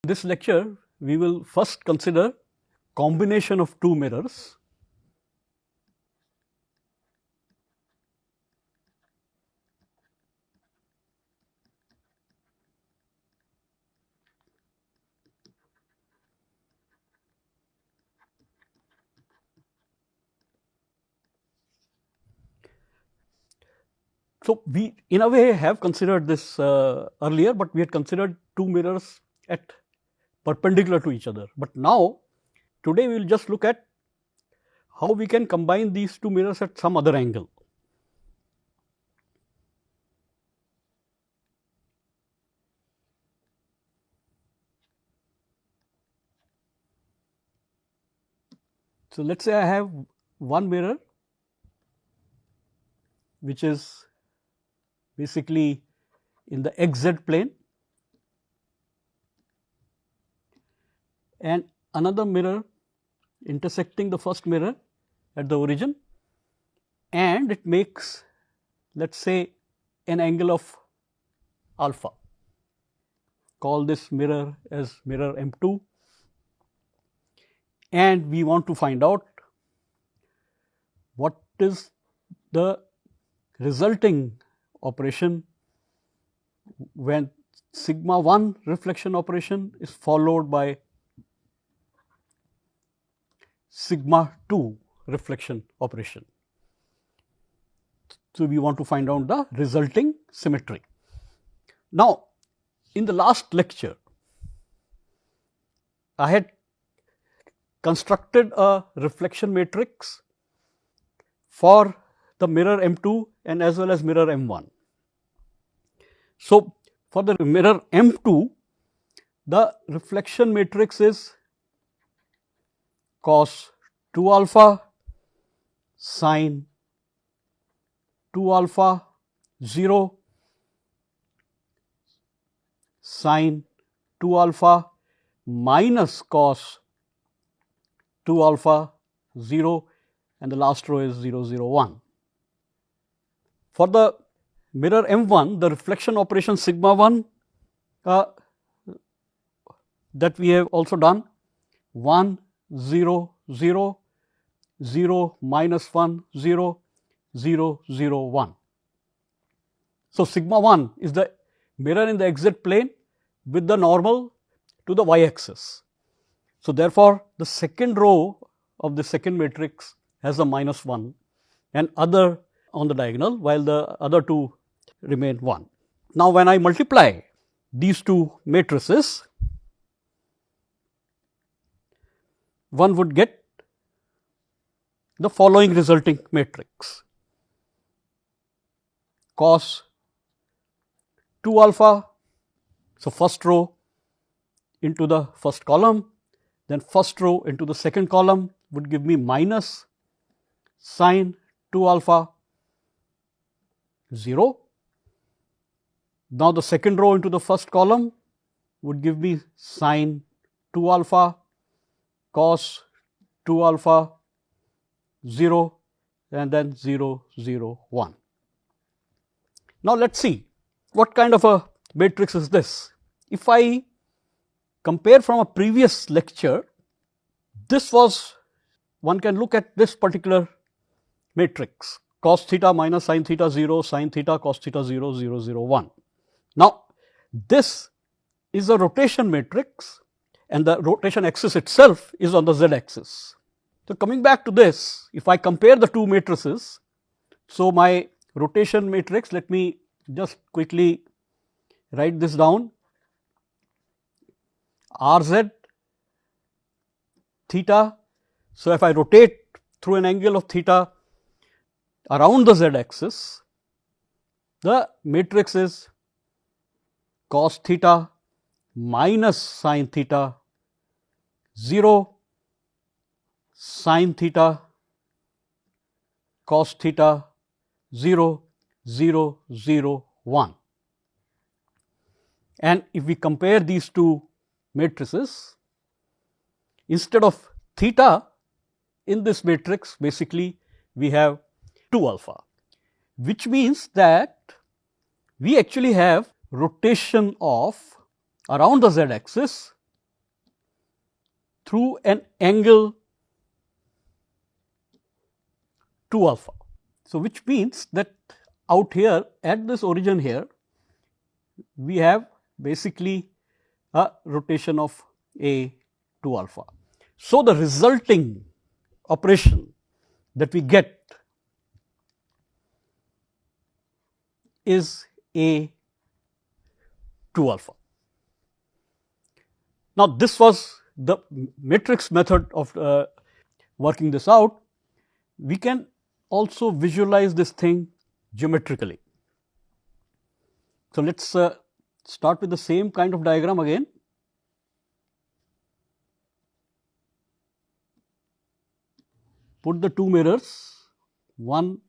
this lecture, we will first consider combination of two mirrors. So, we in a way have considered this earlier, but we had considered two mirrors at perpendicular to each other. But now, today we will just look at how we can combine these two mirrors at some other angle. So, let us say I have one mirror which is basically in the xz plane, and another mirror intersecting the first mirror at the origin, and it makes, let us say, an angle of alpha. Call this mirror as mirror M2, and we want to find out what is the resulting operation when sigma 1 reflection operation is followed by sigma 2 reflection operation. So, we want to find out the resulting symmetry. Now, in the last lecture, I had constructed a reflection matrix for the mirror M2 and as well as mirror M1. So, for the mirror M2, the reflection matrix is cos 2 alpha, sin 2 alpha, 0, sin 2 alpha minus cos 2 alpha, 0, and the last row is 0, 0, 1. For the mirror M1, the reflection operation sigma 1 that we have also done 1, 0, 0, 0, minus 1, 0, 0, 0, 1. So, sigma 1 is the mirror in the xz plane with the normal to the y axis. So, therefore, the second row of the second matrix has a minus 1 and other on the diagonal, while the other two remain 1. Now, when I multiply these two matrices, one would get the following resulting matrix: cos 2 alpha, so first row into the first column, then first row into the second column would give me minus sin 2 alpha, 0. Now, the second row into the first column would give me sin 2 alpha, cos 2 alpha, 0, and then 0, 0, 1. Now, let us see what kind of a matrix is this. If I compare from a previous lecture, this was, one can look at this particular matrix: cos theta minus sin theta 0, sin theta cos theta 0, 0, 0, 1. Now, this is a rotation matrix and the rotation axis itself is on the z axis. So, coming back to this, if I compare the two matrices, so my rotation matrix, let me just quickly write this down: Rz theta. So, if I rotate through an angle of theta around the z axis, the matrix is cos theta minus sin theta 0, sin theta cos theta 0, 0, 0, 1. And if we compare these two matrices, instead of theta in this matrix, basically we have 2 alpha, which means that we actually have rotation of around the z axis through an angle 2 alpha. So, which means that out here at this origin here, we have basically a rotation of A 2 alpha. So, the resulting operation that we get is A 2 alpha. Now, this was the matrix method of working this out. We can also visualize this thing geometrically. So, let us start with the same kind of diagram again. Put the two mirrors, one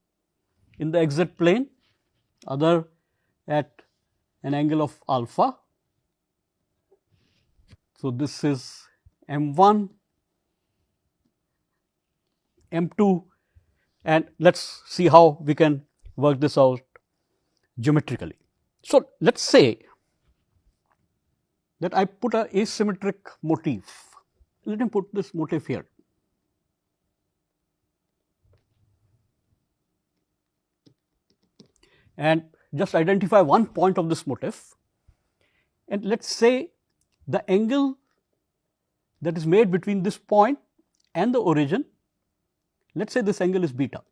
in the x-z plane, other at an angle of alpha. So, this is M1, M2, and let us see how we can work this out geometrically. So, let us say that I put a asymmetric motif. Let me put this motif here. And just identify one point of this motif, and let us say the angle that is made between this point and the origin, let us say this angle is beta.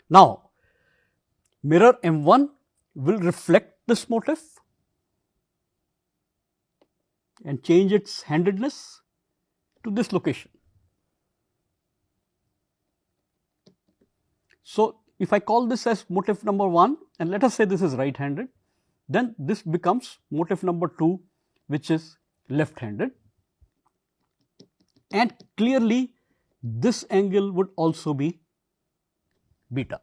Now, mirror M1 will reflect this motif and change its handedness to this location. So, if I call this as motif number 1 and let us say this is right handed, then this becomes motif number 2, which is left handed, and clearly this angle would also be beta.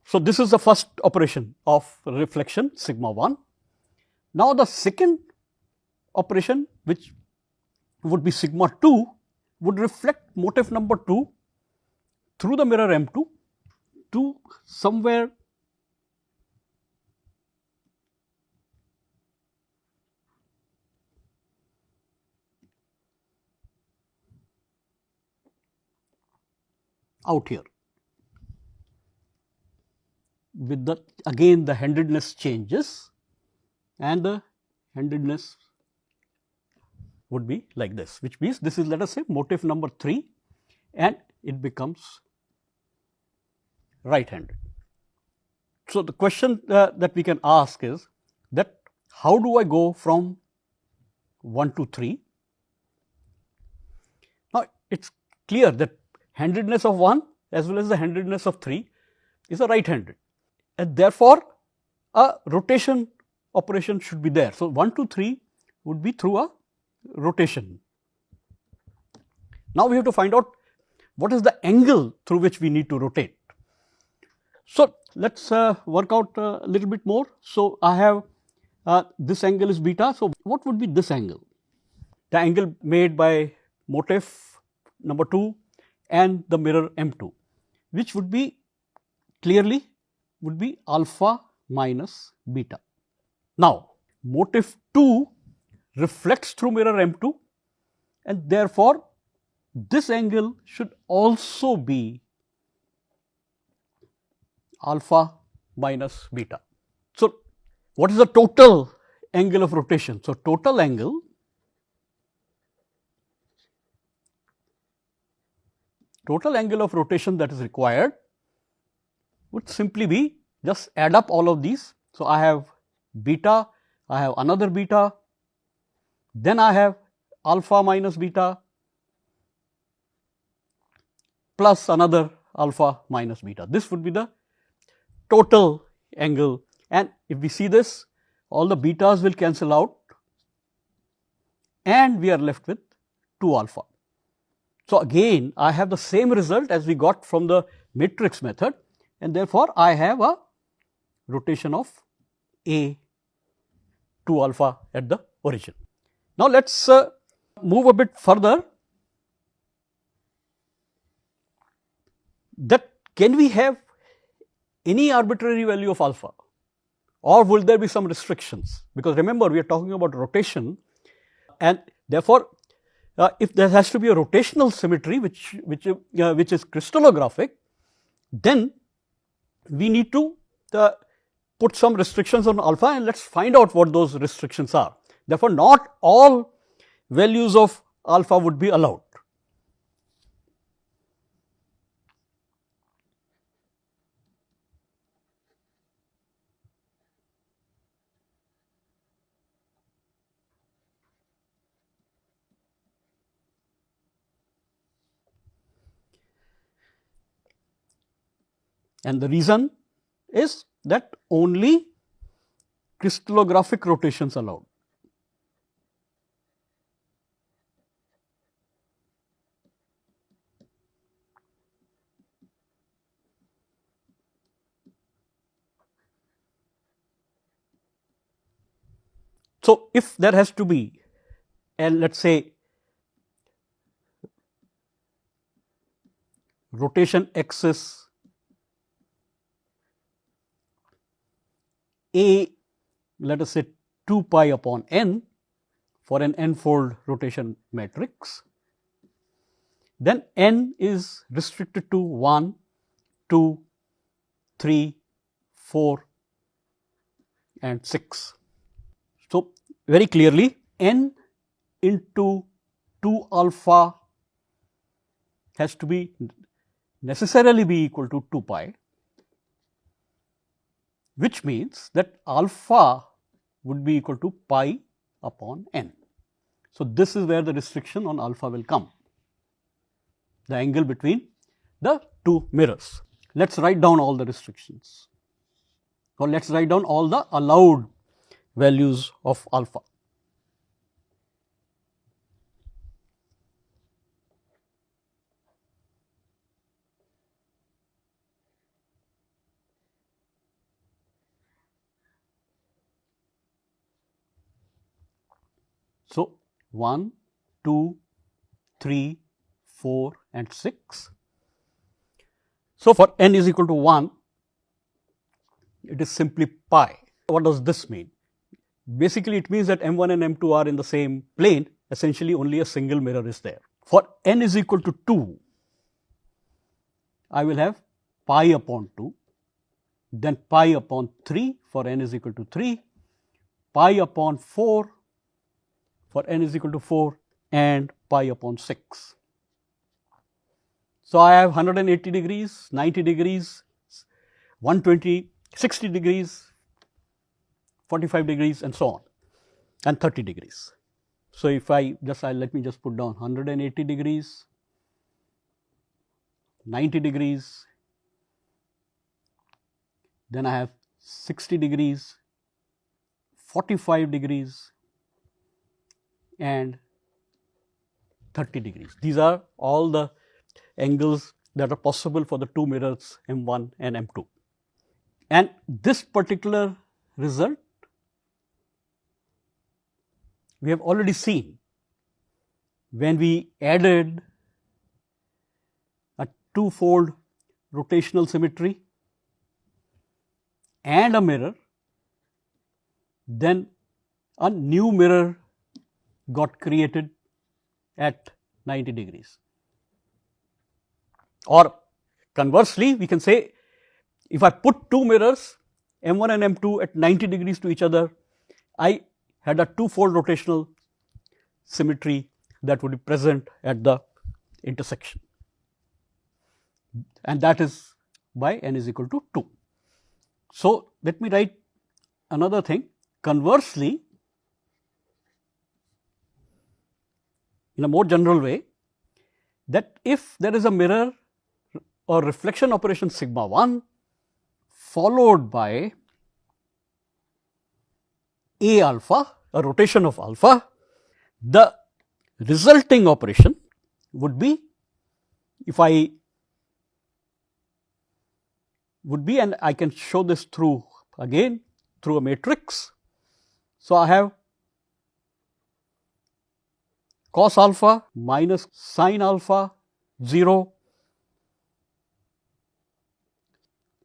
So, this is the first operation of reflection sigma 1. Now, the second operation, which would be sigma 2, would reflect motif number 2 through the mirror M2 to somewhere out here. With the again the handedness changes, and the handedness would be like this, which means this is, let us say, motif number 3, and it becomes right handed. So, the question that we can ask is that how do I go from 1 to 3? Now, it is clear that handedness of 1 as well as the handedness of 3 is a right handed, and therefore, a rotation operation should be there. So, 1 to 3 would be through a rotation. Now, we have to find out what is the angle through which we need to rotate. So, let us work out a little bit more. So, I have this angle is beta. So, what would be this angle? The angle made by motif number 2 and the mirror M2, which would be clearly would be alpha minus beta. Now, motif 2 reflects through mirror M2, and therefore, this angle should also be alpha minus beta. So, what is the total angle of rotation? So, total angle of rotation that is required would simply be just add up all of these. So, I have beta, I have another beta, then I have alpha minus beta plus another alpha minus beta. This would be the total angle, and if we see this, all the betas will cancel out and we are left with 2 alpha. So, again I have the same result as we got from the matrix method, and therefore, I have a rotation of A 2 alpha at the origin. Now, let us move a bit further, that can we have any arbitrary value of alpha, or will there be some restrictions? Because remember, we are talking about rotation, and therefore, if there has to be a rotational symmetry which is crystallographic, then we need to put some restrictions on alpha, and let's find out what those restrictions are. Therefore, not all values of alpha would be allowed. And the reason is that only crystallographic rotations allowed. So, if there has to be, and let us say rotation axis A, let us say 2 pi upon n for an n-fold rotation matrix, then n is restricted to 1, 2, 3, 4 and 6. So, very clearly n into 2 alpha has to be necessarily be equal to 2 pi, which means that alpha would be equal to pi upon n. So, this is where the restriction on alpha will come, the angle between the two mirrors. Let us write down all the restrictions, or let us write down all the allowed values of alpha. So, 1, 2, 3, 4 and 6. So, for n is equal to 1, it is simply pi. What does this mean? Basically, it means that M1 and M2 are in the same plane, essentially only a single mirror is there. For n is equal to 2, I will have pi upon 2, then pi upon 3 for n is equal to 3, pi upon 4 for n is equal to 4 and pi upon 6. So, I have 180 degrees, 90 degrees, 120, 60 degrees, 45 degrees and so on, and 30 degrees. So, if let me just put down 180 degrees, 90 degrees, then I have 60 degrees, 45 degrees and 30 degrees. These are all the angles that are possible for the two mirrors M1 and M2. And this particular result we have already seen when we added a two-fold rotational symmetry and a mirror, then a new mirror got created at 90 degrees. Or conversely, we can say if I put two mirrors M1 and M2 at 90 degrees to each other, I had a two-fold rotational symmetry that would be present at the intersection, and that is by n is equal to 2. So, let me write another thing. Conversely, in a more general way, that if there is a mirror or reflection operation sigma 1 followed by A alpha, a rotation of alpha, the resulting operation would be, and I can show this through again through a matrix. So, I have cos alpha minus sin alpha 0,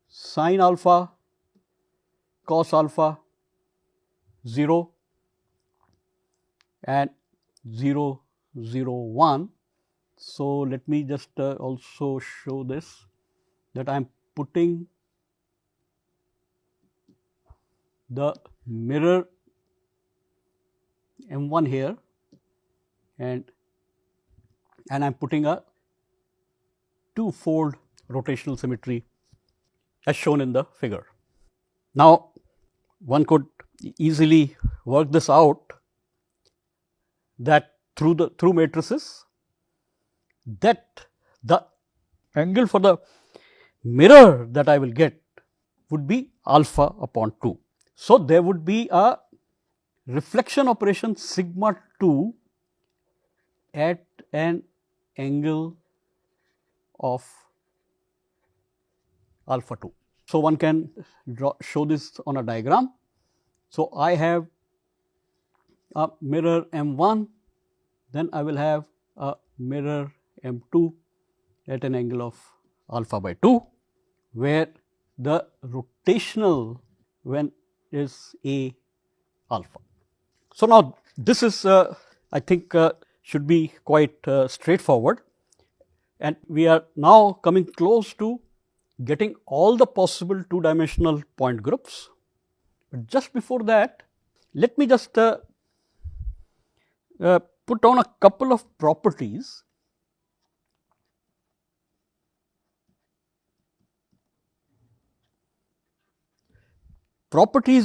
sin alpha cos alpha 0 and 0, 0, 1. So, let me just also show this, that I am putting the mirror M1 here, and I am putting a two-fold rotational symmetry as shown in the figure. Now, one could easily work this out, that through matrices, that the angle for the mirror that I will get would be alpha upon 2. So, there would be a reflection operation sigma 2 at an angle of alpha 2. So, one can show this on a diagram. So, I have a mirror M1, then I will have a mirror M2 at an angle of alpha by 2, where the rotational when is A alpha. So, now this is I think should be quite straightforward, and we are now coming close to getting all the possible two-dimensional point groups. But just before that, let me just put on a couple of properties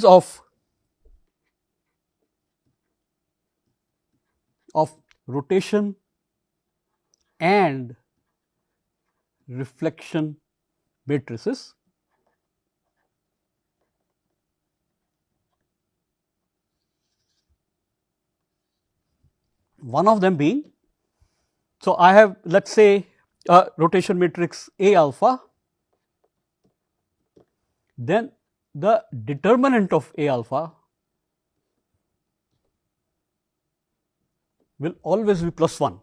of rotation and reflection matrices. One of them being, so I have, let us say, a rotation matrix A alpha, then the determinant of A alpha will always be plus 1,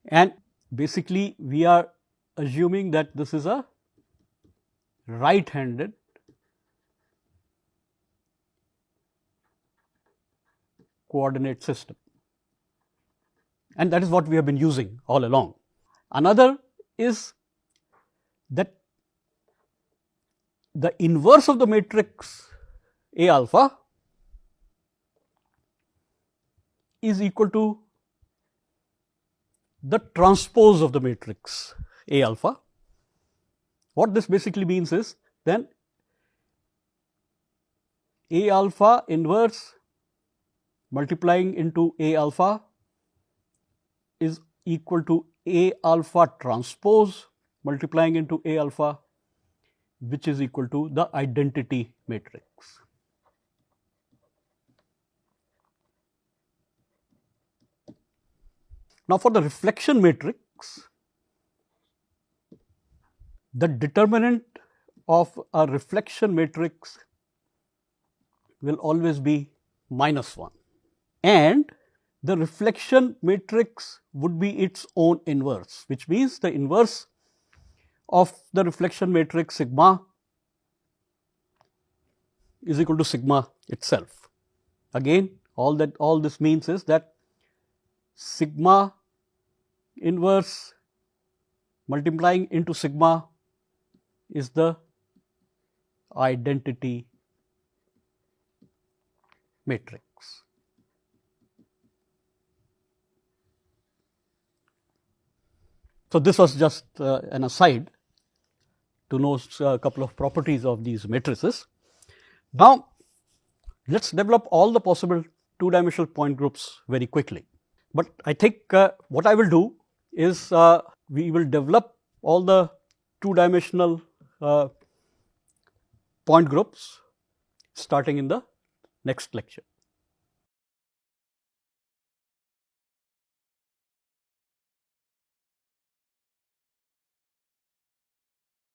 and basically we are assuming that this is a right-handed coordinate system, and that is what we have been using all along. Another is that the inverse of the matrix A alpha is equal to the transpose of the matrix A alpha. What this basically means is, then A alpha inverse multiplying into A alpha is equal to A alpha transpose multiplying into A alpha, which is equal to the identity matrix. Now, for the reflection matrix, the determinant of a reflection matrix will always be minus 1, and the reflection matrix would be its own inverse, which means the inverse of the reflection matrix sigma is equal to sigma itself. Again, all this means is that sigma inverse multiplying into sigma is the identity matrix. So, this was just an aside to know a couple of properties of these matrices. Now, let us develop all the possible two-dimensional point groups very quickly. But I think what I will do is we will develop all the two-dimensional point groups starting in the next lecture.